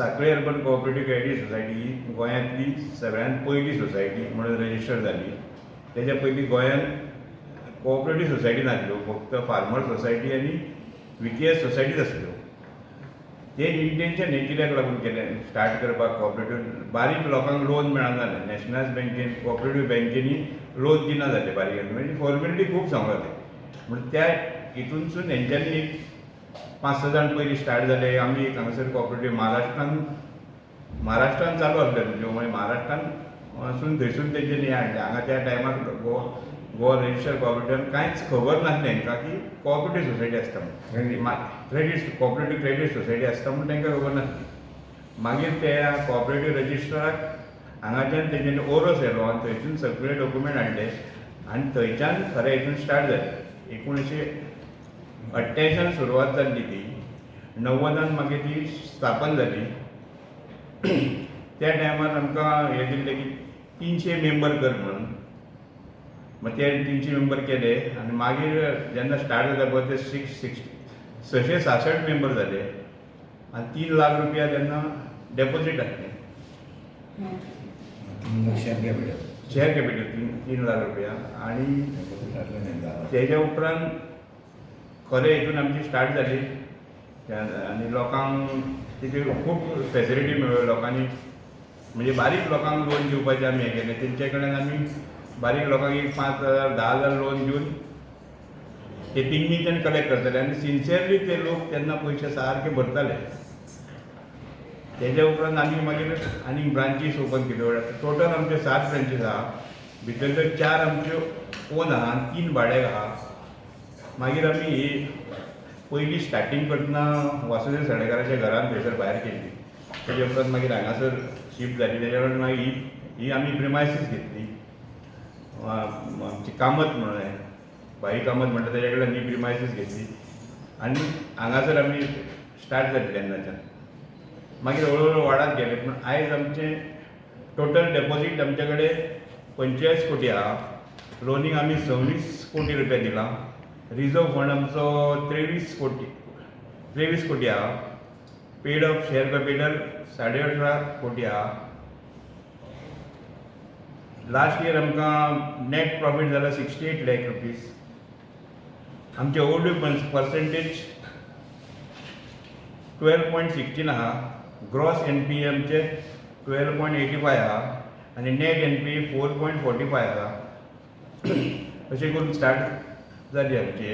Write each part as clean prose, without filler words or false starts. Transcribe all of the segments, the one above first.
सांखळे urban cooperative credit society ही गोंयांतली सगळ्यांत पयली सोसायटी म्हणून रजिस्टर जाली. तेच्या पयलीं गोंयांत कोऑपरेटिव्ह सोसायटी नासल्यो, फक्त फार्मर सोसायटी आनी VKS सोसायटीच आसल्यो. ते इंटेन्शन हें कित्याक लागून केलें स्टार्ट करपाक कोऑपरेटिव्ह बारीक लोकांक लोन मेळना जालें. नॅशनल बँकेन कोऑपरेटिव्ह बँकेनी लोन दिना जालें बारीक, म्हणजे फॉर्मेलिटी खूब सांगले. म्हणून त्या हितूनसून हेंच्यांनी 5-6 जाण पयलीं स्टार्ट जाले. आमी एक हांगासर कोऑपरेटिव्ह महाराष्ट्रान चालू आसले, म्हणजे महाराष्ट्रानसून थंयसून तेंच्यांनी हाडले हांगा. त्या टायमार गोवा रजिस्टर कोऑपरेटिव्हान कांयच खबर नासलें हांकां की कोऑपरेटिव्ह सोसायटी आसता म्हणून, कोऑपरेटिव्ह क्रेडीट सोसायटी आसता म्हणून तांकां खबर नासली. मागीर त्या कोऑपरेटिव्ह रजिस्टराक हांगाच्यान तेंच्यांनी ओरोस येयलो आनी थंयसून सगळे डॉक्युमेंट हाडले आनी थंयच्यान खरें हितून स्टार्ट जालें. 1988 सुरवात जाल्ली ती, 90 मागीर ती स्थापन जाली. त्या टायमार आमकां हें दिल्लें की 300 मेंबर कर म्हणून. मग ते 300 मेंबर केले आनी मागीर जेन्ना स्टार्ट जाता पळय ते 666 मेंबर जाले आनी 3 लाख रुपया तेन्ना डेपॉझीट आसलें. शेअर कॅपिटल 3 लाख रुपया. आनी तेच्या उपरांत खरें हितून आमची स्टार्ट जाली आनी लोकांक तिथे खूब फॅसिलिटी मेळ्ळ्यो. लोकांनी म्हणजे बारीक लोकांक लोन दिवपाचें आमी हें केलें. तेंचे कडेन आमी बारीक लोकांक एक 5,000 10,000 लोन दिवन ते पिंगीच्यान कलेक्ट करताले आनी सिन्सियरली ते लोक तेन्ना पयशे सारके भरताले. तेच्या उपरांत आमी मागीर आनी ब्रांचीस ओपन केल्यो. टोटल आमचे 7 ब्रांचीस आहा. भितरल्यो 4 आमच्यो ओन आहा आनी 3 भाड्याक आहा. मागीर आमी ही पयलीं स्टार्टींग करतना वासुदेव साळेकाराच्या घरान थंयसर भायर केल्ली. तेच्या उपरांत मागीर हांगासर शिफ्ट जाली. तेच्या उपरांत मागीर ही आमी प्रिमायसीस घेतली. आमची कामत म्हणून आहे, भाई कामत म्हणटा तेच्या कडल्यान ही प्रिमायसीस घेतली आनी हांगासर आमी स्टार्ट जाली तेन्नाच्यान. मागीर हळू वाडत गेले. पूण आयज आमचें टोटल डेपॉझीट आमचे कडेन 45 कोटी आहा. लोनीक आमी 26 कोटी रुपया दिला. रिजर्व फंड आमचो 23 कोटी आहा. पेड ऑफ शेअर कॅपिटल 18.5 कोटी आहा. लास्ट इयर आमकां नेट प्रॉफीट जाला 68 लाख रुपीज. आमचे ओवरड्यू पर्सेंटेज 12.16 आहा. ग्रॉस NPA आमचे 12.85 आहा आनी नेट NPA 4.45 आहा. अशें करून स्टार्ट जाली आमची.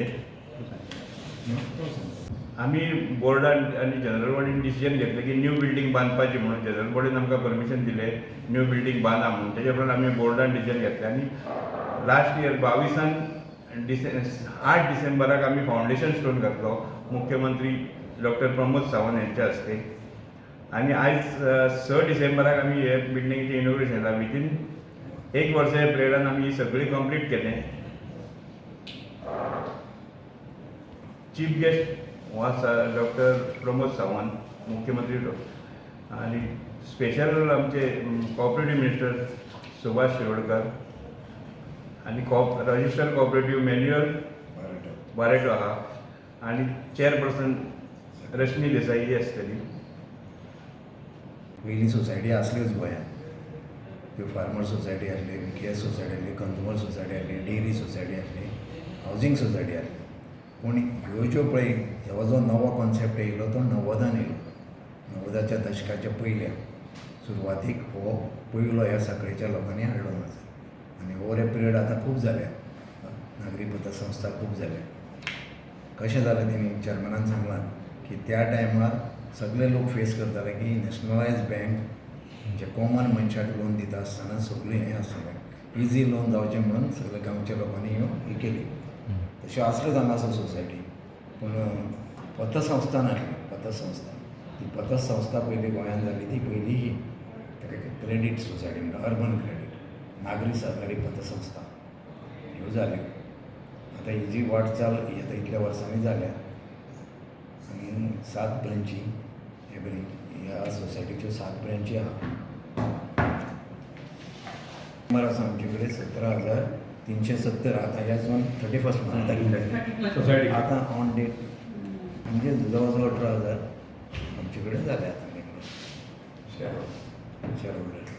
आमी बोर्डान आनी जनरल बॉडीन डिसिजन घेतलें की न्यू बिल्डींग बांदपाची म्हणून. जनरल बॉडीन आमकां परमिशन दिलें न्यू बिल्डींग बांदा म्हणून. तेच्या उपरांत आमी बोर्डान डिसिजन घेतलें आनी लास्ट इयर 8 डिसेंबराक आमी फावंडेशन स्टोन घातलो मुख्यमंत्री डॉक्टर प्रमोद सावंत यांच्या हस्ते. आनी आयज 6 डिसेंबराक आमी हे बिल्डींगेचें इनॉग्रेशन जाता. विथीन 1 वर्सा पिरियडान आमी सगळी कंप्लीट केलें. Chief guest was doctor Pramod Sawant मुख्यमंत्री आनी स्पेशल आमचे कोऑपरेटिव्ह मिनिस्टर सुभाष शिरोडकर आनी रजिस्टर कोऑपरेटिव्ह मॅन्युअल बारेटो आहा आनी चेअरपर्सन रश्मी देसाई ही आसतली. पयलीं सोसायटी आसल्योच गोंयांत. त्यो फार्मर सोसायटी आहली, VKS सोसायटी आहली, कंज्युमर सोसायटी आहली, डेयरी सोसायटी आहली, हावजींग सोसायटी आहली. पूण ह्यो ज्यो पळय हो जो नवो कॉन्सेप्ट येयलो तो 90 येयलो. 90च्या दशकाच्या पयल्या सुरवातीक हो पयलो ह्या सांखळेच्या लोकांनी हाडलो आसा. आनी ओवर ए पिरियड आतां खूब जाल्या. नागरी पतसंस्था खूब जाल्या. कशें जालें तेणी चेअरमॅनान सांगलां की त्या टायमार सगळे लोक फेस करताले की नॅशनलायज बँक जे कॉमन मनशाक लोन दिता आसतना सगळीं हें आसलें इजी लोन जावचें म्हणून सगळे गांवच्या लोकांनी ह्यो ही केली. तश्यो आसल्योच हांगासर सोसायटी. पूण पतसंस्था नासली. पतसंस्था ती पतसंस्था पयलीं गोंयांत जाली ती पयली ही क्रेडीट सोसायटी म्हणटा अर्बन क्रेडीट नागरी सहकारी पतसंस्था ह्यो जाल्यो. आतां ही जी वाटचाल ही आतां इतल्या वर्सांनी जाल्या आनी 7 ब्रांची ह्या सोसायटीच्यो 7 ब्रांची आहा. आसा आमचे कडेन 17,370 आतां ह्या जून 31 मार्च सोसायटी आतां ऑन डेट म्हणजे जवळ जवळ 18,000 आमचे कडेन जाले आतां. Share holder